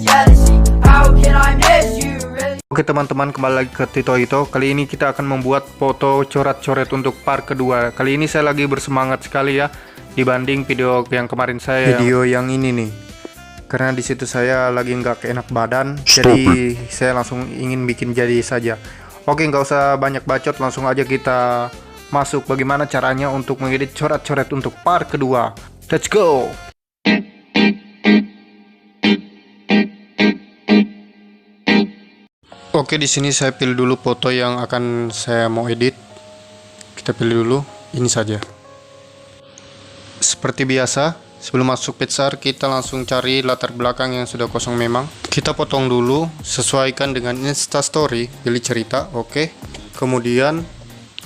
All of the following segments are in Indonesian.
jealousy. How can I miss you really? Oke teman-teman, kembali lagi ke Tito Ito. Kali ini kita akan membuat foto coret-coret untuk part kedua. Kali ini saya lagi bersemangat sekali ya, dibanding video yang kemarin saya. Video yang ini nih, karena di situ saya lagi nggak enak badan, jadi saya langsung ingin bikin jadi saja. Oke, nggak usah banyak bacot, langsung aja kita masuk bagaimana caranya untuk mengedit coret-coret untuk part kedua. Let's go. Oke, di sini saya pilih dulu foto yang akan saya mau edit. Kita pilih dulu ini saja. Seperti biasa, sebelum masuk picture kita langsung cari latar belakang yang sudah kosong memang. Kita potong dulu, sesuaikan dengan Instastory, pilih cerita, oke. Kemudian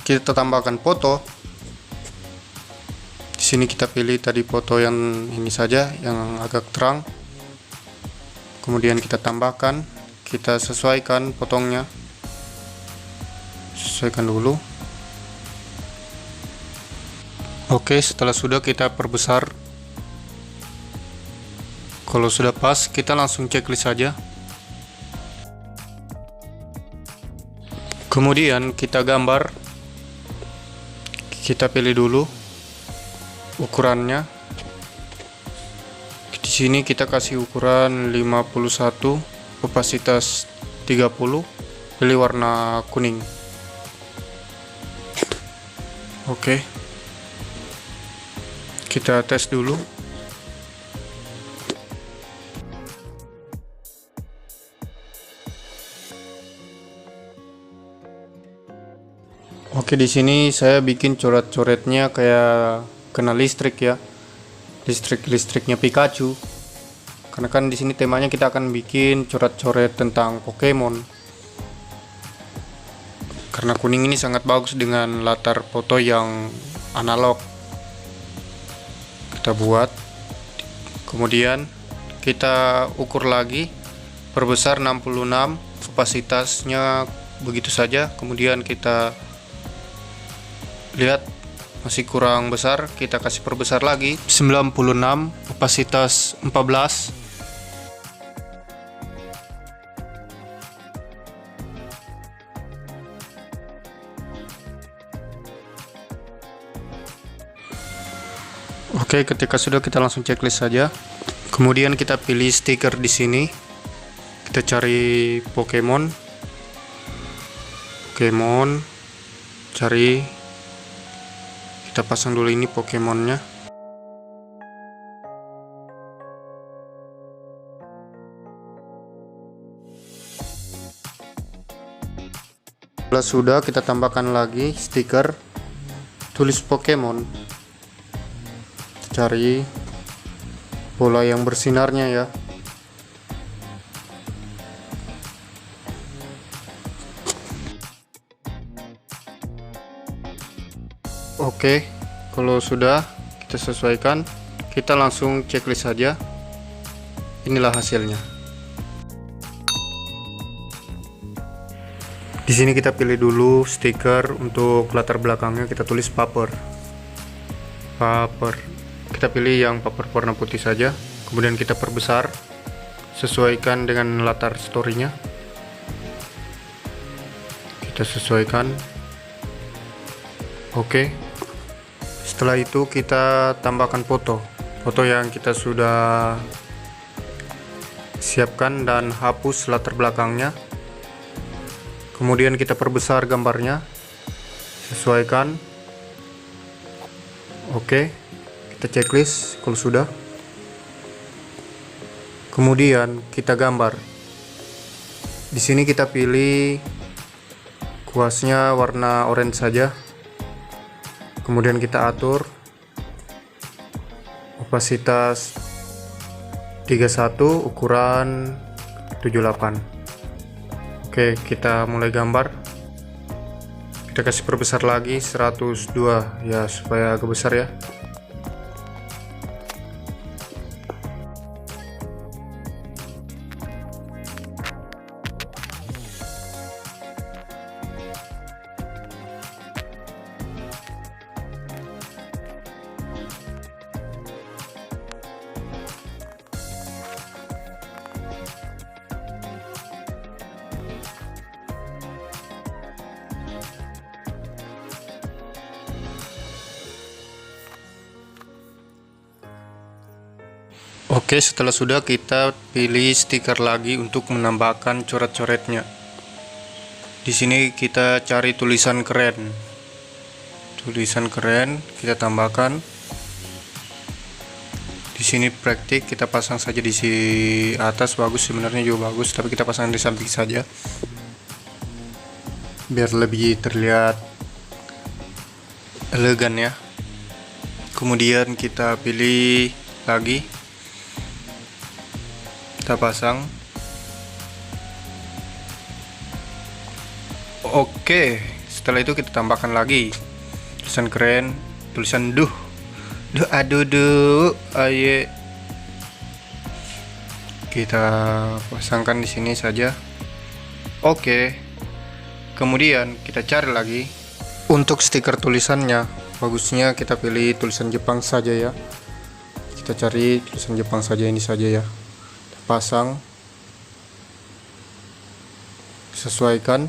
kita tambahkan foto. Di sini kita pilih tadi foto yang ini saja, yang agak terang. Kemudian kita tambahkan. Kita sesuaikan potongnya, sesuaikan dulu. Oke, setelah sudah kita perbesar. Kalau sudah pas, kita langsung checklist saja. Kemudian kita gambar. Kita pilih dulu ukurannya. Di sini kita kasih ukuran 51. Opasitas 30, pilih warna kuning. Oke, kita tes dulu. Oke, di sini saya bikin coret-coretnya kayak kena listrik ya, listriknya Pikachu. Karena kan di sini temanya kita akan bikin coret-coret tentang Pokemon. Karena kuning ini sangat bagus dengan latar foto yang analog. Kita buat. Kemudian kita ukur lagi, perbesar 66, opasitasnya begitu saja. Kemudian kita lihat masih kurang besar, kita kasih perbesar lagi 96, opasitas 14. Oke, ketika sudah kita langsung checklist saja. Kemudian kita pilih stiker di sini. Kita cari Pokemon. Cari. Kita pasang dulu ini Pokemonnya. Setelah sudah, kita tambahkan lagi stiker. Tulis Pokemon. Cari bola yang bersinarnya ya. Oke, kalau sudah kita sesuaikan, kita langsung checklist saja. Inilah hasilnya. Di sini kita pilih dulu stiker untuk latar belakangnya, kita tulis paper. Kita pilih yang paper warna putih saja. Kemudian kita perbesar, sesuaikan dengan latar storynya. Kita sesuaikan. Oke. Setelah itu kita tambahkan foto yang kita sudah siapkan dan hapus latar belakangnya. Kemudian kita perbesar gambarnya, sesuaikan. Oke, kita checklist kalau sudah. Kemudian kita gambar. Di sini kita pilih kuasnya warna orange saja. Kemudian kita atur opasitas 31, ukuran 78. Oke, kita mulai gambar. Kita kasih perbesar lagi 102 ya, supaya agak besar ya. Oke, setelah sudah, kita pilih stiker lagi untuk menambahkan coret-coretnya. Di sini kita cari tulisan keren. Tulisan keren kita tambahkan. Di sini praktik kita pasang saja di atas, bagus, sebenarnya juga bagus, tapi kita pasang di samping saja biar lebih terlihat elegan ya. Kemudian kita pilih lagi, kita pasang. Oke, setelah itu kita tambahkan lagi tulisan keren, tulisan aduh aye. Kita pasangkan di sini saja. Oke, kemudian kita cari lagi untuk stiker tulisannya. Bagusnya kita pilih tulisan Jepang saja ya. Kita cari tulisan Jepang saja, ini saja ya. Kita pasang, sesuaikan,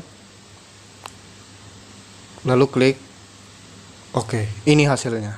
lalu klik. Oke, ini hasilnya.